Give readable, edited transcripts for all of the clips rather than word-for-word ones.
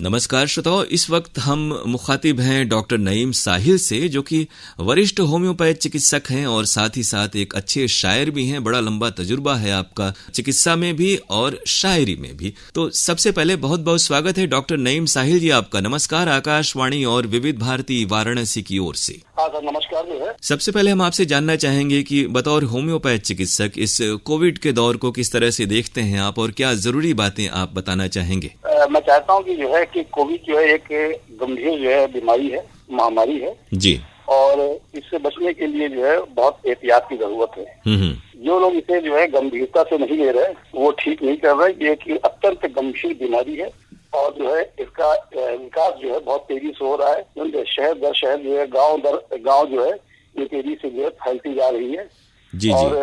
नमस्कार श्रोताओं, इस वक्त हम मुखातिब हैं डॉक्टर नईम साहिल से, जो कि वरिष्ठ होम्योपैथ चिकित्सक हैं और साथ ही साथ एक अच्छे शायर भी हैं। बड़ा लंबा तजुर्बा है आपका चिकित्सा में भी और शायरी में भी। तो सबसे पहले बहुत बहुत स्वागत है डॉक्टर नईम साहिल जी आपका। नमस्कार आकाशवाणी और विविध भारती वाराणसी की ओर से। हाँ सर, नमस्कार जो है। सबसे पहले हम आपसे जानना चाहेंगे कि बतौर होम्योपैथ चिकित्सक इस कोविड के दौर को किस तरह से देखते हैं आप, और क्या जरूरी बातें आप बताना चाहेंगे? मैं चाहता हूँ कि जो है कि कोविड जो है एक गंभीर जो है बीमारी है, महामारी है जी, और इससे बचने के लिए जो है बहुत एहतियात की जरूरत है। जो लोग इसे जो है गंभीरता से नहीं ले रहे, वो ठीक नहीं कर रहे। ये एक अत्यंत गंभीर बीमारी है और जो है इसका विकास जो है बहुत तेजी से हो रहा है। शहर दर शहर जो है, गांव दर गांव जो है ये तेजी से जो है फैलती जा रही है। जी और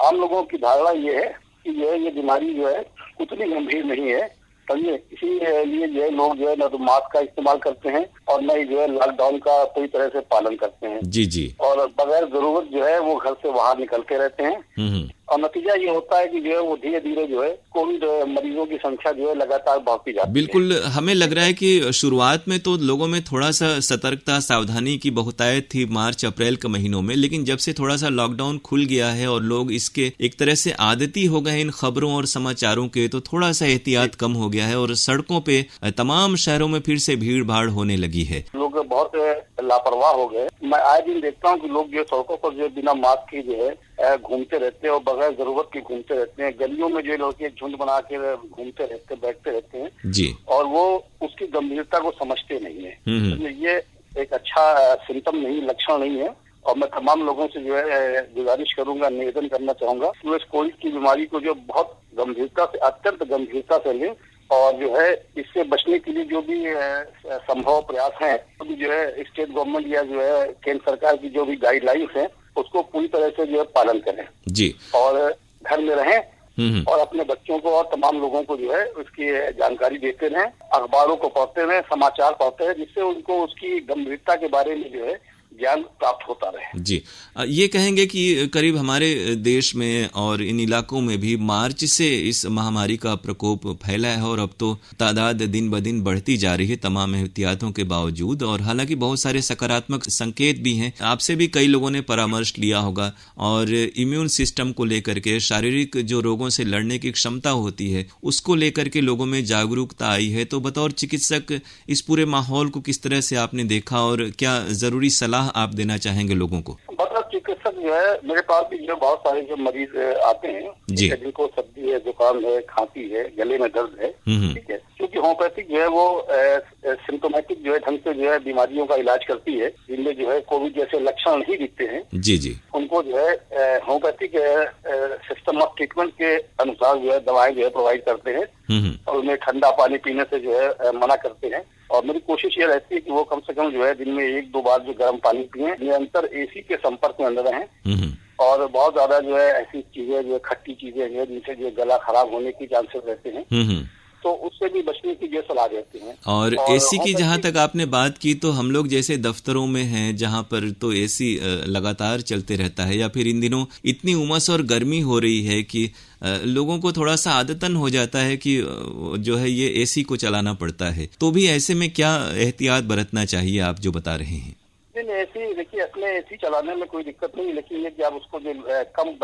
आम लोगों की धारणा ये है कि जो है ये बीमारी जो है उतनी गंभीर नहीं है, समझे। इसीलिए जो है लोग जो है न तो मास्क का इस्तेमाल करते हैं और न ही जो है लॉकडाउन का पूरी तरह से पालन करते हैं। जी जी। और बगैर जरूरत जो है वो घर से बाहर निकलते रहते हैं। और नतीजा ये होता है कि जो है वो धीरे धीरे जो है कोविड मरीजों की संख्या जो है लगातार बढ़ती जाती है। बिल्कुल, हमें लग रहा है कि शुरुआत में तो लोगों में थोड़ा सा सतर्कता, सावधानी की बहुतायत थी मार्च अप्रैल के महीनों में, लेकिन जब से थोड़ा सा लॉकडाउन खुल गया है और लोग इसके एक तरह से आदती हो गए इन खबरों और समाचारों के, तो थोड़ा सा एहतियात कम हो गया है और सड़कों पे तमाम शहरों में फिर से भीड़ भाड़ होने लगी है। लोग बहुत लापरवाह हो गए। मैं आए दिन देखता हूँ कि लोग जो सड़कों पर जो बिना मास्क के जो है घूमते रहते हैं और बगैर जरूरत के घूमते रहते हैं। गलियों में जो लोग झुंड बना के घूमते रहते, बैठते रहते हैं जी, और वो उसकी गंभीरता को समझते नहीं है। तो ये एक अच्छा सिम्टम नहीं, लक्षण नहीं है। और मैं तमाम लोगों से जो है गुजारिश करूंगा, निवेदन करना चाहूंगा कि वो कोविड की बीमारी को जो बहुत गंभीरता से, अत्यंत गंभीरता से लें और जो है इससे बचने के लिए जो भी संभव प्रयास हैं, अभी जो है स्टेट गवर्नमेंट या जो है केंद्र सरकार की जो भी गाइडलाइंस है उसको पूरी तरह से जो है पालन करें जी, और घर में रहें और अपने बच्चों को और तमाम लोगों को जो है उसकी जानकारी देते रहें, अखबारों को पढ़ते रहें, समाचार पढ़ते रहें, जिससे उनको उसकी गंभीरता के बारे में जो है ज्ञान प्राप्त होता रहे। जी, ये कहेंगे कि करीब हमारे देश में और इन इलाकों में भी मार्च से इस महामारी का प्रकोप फैला है और अब तो तादाद दिन ब दिन बढ़ती जा रही है तमाम एहतियातों के बावजूद। और हालांकि बहुत सारे सकारात्मक संकेत भी हैं। आपसे भी कई लोगों ने परामर्श लिया होगा और इम्यून सिस्टम को लेकर के, शारीरिक जो रोगों से लड़ने की क्षमता होती है उसको लेकर के लोगों में जागरूकता आई है। तो बतौर चिकित्सक इस पूरे माहौल को किस तरह से आपने देखा और क्या जरूरी सलाह आप देना चाहेंगे लोगों को? मतलब चिकित्सक जो है, मेरे पास भी जो बहुत सारे जो मरीज आते हैं जिनको सर्दी है, जुकाम है, खांसी है, गले में दर्द है, ठीक है, क्योंकि होम्योपैथिक जो है वो सिम्टोमेटिक जो है ढंग से जो है बीमारियों का इलाज करती है। जिनमें जो है कोविड जैसे लक्षण नहीं दिखते हैं जी जी, उनको जो है होम्योपैथिक सिस्टम ऑफ ट्रीटमेंट के अनुसार जो है दवाएं जो है प्रोवाइड करते हैं और उन्हें ठंडा पानी पीने से जो है मना करते हैं। और मेरी कोशिश ये रहती है कि वो कम से कम जो है दिन में 1-2 बार जो गर्म पानी पिए, निरंतर एसी के संपर्क में अंदर रहें और बहुत ज्यादा जो है ऐसी चीजें जो खट्टी चीजें हैं जिनसे जो गला खराब होने की चांसेस रहते हैं, तो उससे भी बचने की जो सलाह देते हैं। और एसी की जहां तक आपने बात की, तो हम लोग जैसे दफ्तरों में हैं जहां पर तो एसी लगातार चलते रहता है, या फिर इन दिनों इतनी उमस और गर्मी हो रही है कि लोगों को थोड़ा सा आदतन हो जाता है कि जो है ये एसी को चलाना पड़ता है। तो भी ऐसे में क्या एहतियात बरतना चाहिए आप जो बता रहे हैं? एसी देखिए, अपने एसी चलाने में कोई दिक्कत नहीं, लेकिन ये कि आप उसको जो कम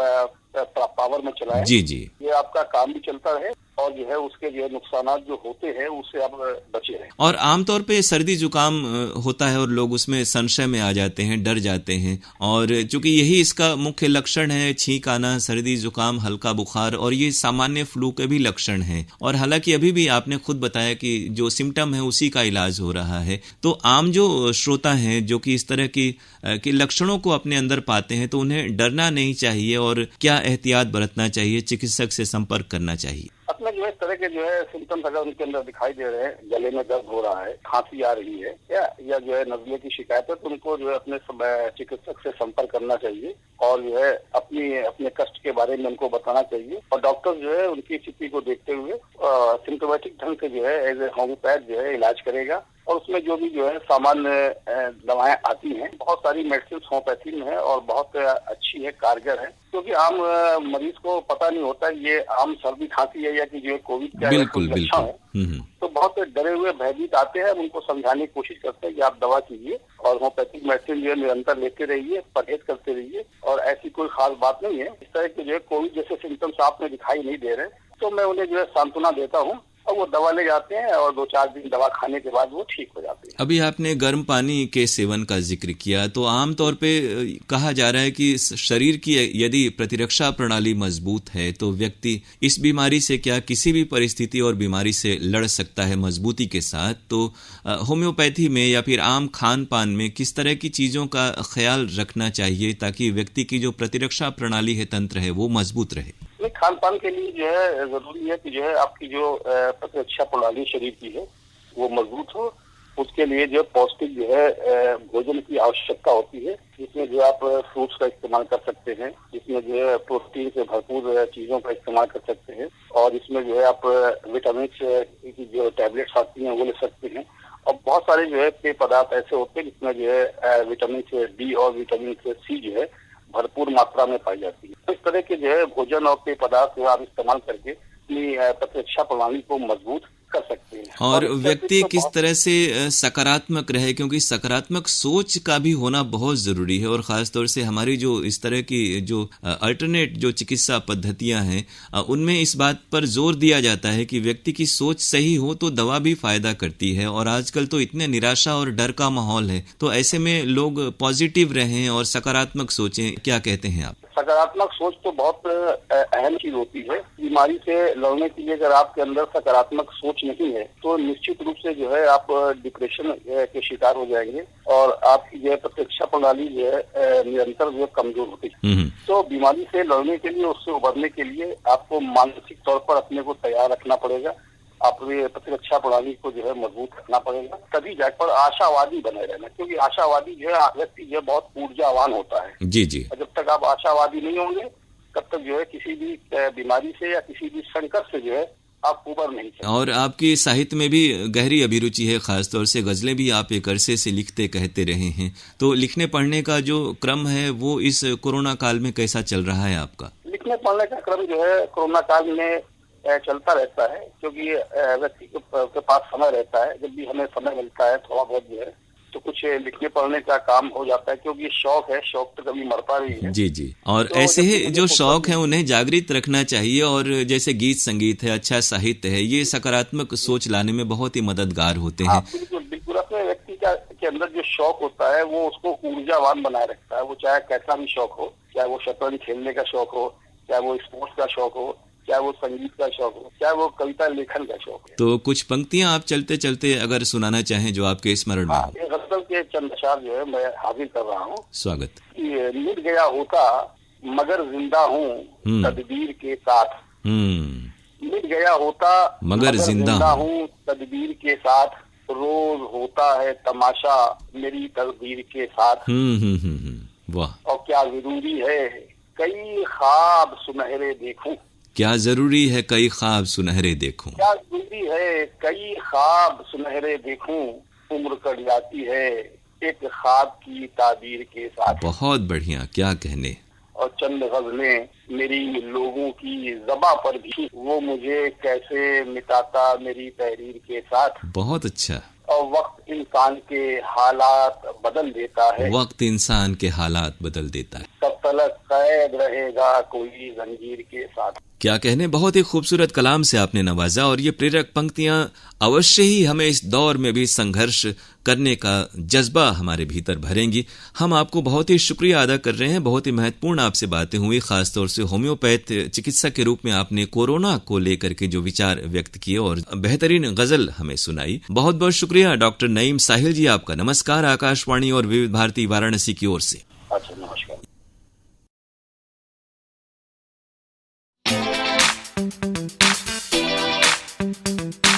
पावर में चलाएं जी जी, ये आपका काम भी चलता रहे और जो है उसके जो नुकसान जो होते हैं उससे आप बचे रहें। और आमतौर पे सर्दी जुकाम होता है और लोग उसमें संशय में आ जाते हैं, डर जाते हैं, और चूंकि यही इसका मुख्य लक्षण है, छींक आना, सर्दी जुकाम, हल्का बुखार, और ये सामान्य फ्लू के भी लक्षण हैं। और हालांकि अभी भी आपने खुद बताया कि जो सिम्टम है उसी का इलाज हो रहा है। तो आम जो श्रोता हैं जो कि इस तरह की लक्षणों को अपने अंदर पाते हैं, तो उन्हें डरना नहीं चाहिए और क्या एहतियात बरतना चाहिए, चिकित्सक से संपर्क करना चाहिए? अपने जो है इस तरह के जो है सिम्टम्स अगर उनके अंदर दिखाई दे रहे हैं, गले में दर्द हो रहा है, खांसी आ रही है या जो है नजले की शिकायत है, तो उनको जो है अपने चिकित्सक से संपर्क करना चाहिए और जो है अपने कष्ट के बारे में उनको बताना चाहिए। और डॉक्टर जो है उनकी स्थिति को देखते हुए सिम्टोमेटिक ढंग से जो है एज ए होम्योपैथ जो है इलाज करेगा और उसमें जो भी जो है सामान्य दवाएं आती हैं, बहुत सारी मेडिसिन होम्योपैथी में है और बहुत अच्छी है, कारगर है, क्योंकि आम मरीज को पता नहीं होता ये आम सर्दी खांसी है या कि जो कोविड का लक्षण है। तो बहुत डरे हुए भयभीत आते हैं, हम उनको समझाने की कोशिश करते हैं कि आप दवा कीजिए और होम्योपैथिक मेडिसिन जो है निरंतर लेते रहिए, परहेज करते रहिए, और ऐसी कोई खास बात नहीं है। इस तरह के जो है कोविड जैसे सिम्टम्स आप में दिखाई नहीं दे रहे, तो मैं उन्हें जो है सांत्वना देता हूँ और वो दवा ले जाते हैं और 2-4 दिन दवा खाने के बाद वो ठीक हो जाते हैं। अभी आपने गर्म पानी के सेवन का जिक्र किया, तो आमतौर पे कहा जा रहा है कि शरीर की यदि प्रतिरक्षा प्रणाली मजबूत है तो व्यक्ति इस बीमारी से क्या किसी भी परिस्थिति और बीमारी से लड़ सकता है मजबूती के साथ। तो होम्योपैथी में या फिर आम खान पान में किस तरह की चीजों का ख्याल रखना चाहिए ताकि व्यक्ति की जो प्रतिरक्षा प्रणाली है, तंत्र है, वो मजबूत रहे? खान पान के लिए जो है जरूरी है कि जो है आपकी जो प्रतिरक्षा प्रणाली शरीर की है वो मजबूत हो। उसके लिए जो पौष्टिक जो है भोजन की आवश्यकता होती है, जिसमें जो आप फ्रूट्स का इस्तेमाल कर सकते हैं, जिसमें जो है प्रोटीन से भरपूर चीजों का इस्तेमाल कर सकते हैं, और इसमें जो है आप विटामिन की जो टैबलेट्स आती हैं वो ले सकते हैं। और बहुत सारे जो है पेय पदार्थ ऐसे होते हैं जिसमें जो है विटामिन डी और विटामिन सी जो है भरपूर मात्रा में पाई जाती है। इस तरह के जो है भोजन और पेय पदार्थ आप इस्तेमाल करके अपनी प्रतिरक्षा प्रणाली को मजबूत कर सकते हैं। और व्यक्ति किस तरह से सकारात्मक रहे, क्योंकि सकारात्मक सोच का भी होना बहुत जरूरी है, और खासतौर से हमारी जो इस तरह की जो अल्टरनेट जो चिकित्सा पद्धतियां हैं उनमें इस बात पर जोर दिया जाता है कि व्यक्ति की सोच सही हो तो दवा भी फायदा करती है। और आजकल तो इतने निराशा और डर का माहौल है, तो ऐसे में लोग पॉजिटिव रहें और सकारात्मक सोचें, क्या कहते हैं आप? सकारात्मक सोच तो बहुत अहम चीज होती है। बीमारी से लड़ने के लिए अगर आपके अंदर सकारात्मक सोच नहीं है तो निश्चित रूप से जो है आप डिप्रेशन के शिकार हो जाएंगे और आपकी जो है प्रतिरक्षा प्रणाली जो है निरंतर जो है कमजोर होती है। तो बीमारी से लड़ने के लिए, उससे उबरने के लिए आपको मानसिक तौर पर अपने को तैयार रखना पड़ेगा, अपनी प्रतिरक्षा प्रणाली को जो है मजबूत रखना पड़ेगा, तभी जाकर आशावादी बने रहना, क्योंकि आशावादी जो है व्यक्ति जो है बहुत ऊर्जावान होता है। जी जी। जब तक आप आशावादी नहीं होंगे तब तक जो है किसी भी बीमारी से या किसी भी संकट से जो है आप उबर नहीं सकते। और आपकी साहित्य में भी गहरी अभिरुचि है, खासतौर से गजलें भी आप एक अरसे से लिखते कहते रहे हैं, तो लिखने पढ़ने का जो क्रम है वो इस कोरोना काल में कैसा चल रहा है आपका? लिखने पढ़ने का क्रम जो है कोरोना काल में चलता रहता है, क्योंकि व्यक्ति के पास समय रहता है। जब भी हमें समय मिलता है थोड़ा बहुत जो है तो कुछ लिखने पढ़ने का काम हो जाता है, क्योंकि शौक है, शौक तो कभी मरता नहीं है। जी जी। और तो ऐसे ही जो शौक है उन्हें जागृत रखना चाहिए, और जैसे गीत संगीत है, अच्छा साहित्य है, ये सकारात्मक सोच लाने में बहुत ही मददगार होते हैं। बिल्कुल बिल्कुल। अपने व्यक्ति के अंदर जो शौक होता है वो उसको ऊर्जावान बनाए रखता है। वो चाहे कैसा भी शौक हो, चाहे वो शतरंज खेलने का शौक हो, चाहे वो स्पोर्ट्स का शौक हो, चाहे वो संगीत का शौक हो, चाहे वो कविता लेखन का शौक है। तो कुछ पंक्तियां आप चलते चलते अगर सुनाना चाहें जो आपके स्मरण में हो। गजल के चंद अशआर जो है मैं हाजिर कर रहा हूँ। स्वागत। मिट गया होता मगर जिंदा हूँ तदबीर के साथ। मिट गया होता मगर जिंदा हूँ तदबीर के साथ, रोज होता है तमाशा मेरी तकदीर के साथ। वाह। और क्या जरूरी है कई ख्वाब सुनहरे देखूं। क्या जरूरी है कई ख्वाब सुनहरे देखूं। क्या जरूरी है कई ख्वाब सुनहरे देखूं, उम्र कट जाती है एक ख्वाब की ताबीर के साथ। बहुत बढ़िया, क्या कहने। और चंद गजलें मेरी लोगों की ज़बां पर भी, वो मुझे कैसे मिटाता मेरी तहरीर के साथ। बहुत अच्छा। और वक्त इंसान के हालात बदल देता है। वक्त इंसान के हालात बदल देता है। तब तलक कैद रहेगा कोई जंजीर के साथ। क्या कहने, बहुत ही खूबसूरत कलाम से आपने नवाजा, और ये प्रेरक पंक्तियां अवश्य ही हमें इस दौर में भी संघर्ष करने का जज्बा हमारे भीतर भरेंगी। हम आपको बहुत ही शुक्रिया अदा कर रहे हैं। बहुत ही महत्वपूर्ण आपसे बातें हुई, खासतौर से होम्योपैथ चिकित्सक के रूप में आपने कोरोना को लेकर के जो विचार व्यक्त किए और बेहतरीन गजल हमें सुनाई। बहुत बहुत शुक्रिया डॉक्टर नईम साहिल जी, आपका नमस्कार आकाशवाणी और विविध भारती वाराणसी की ओर से। अच्छा, नमस्कार। Thank you.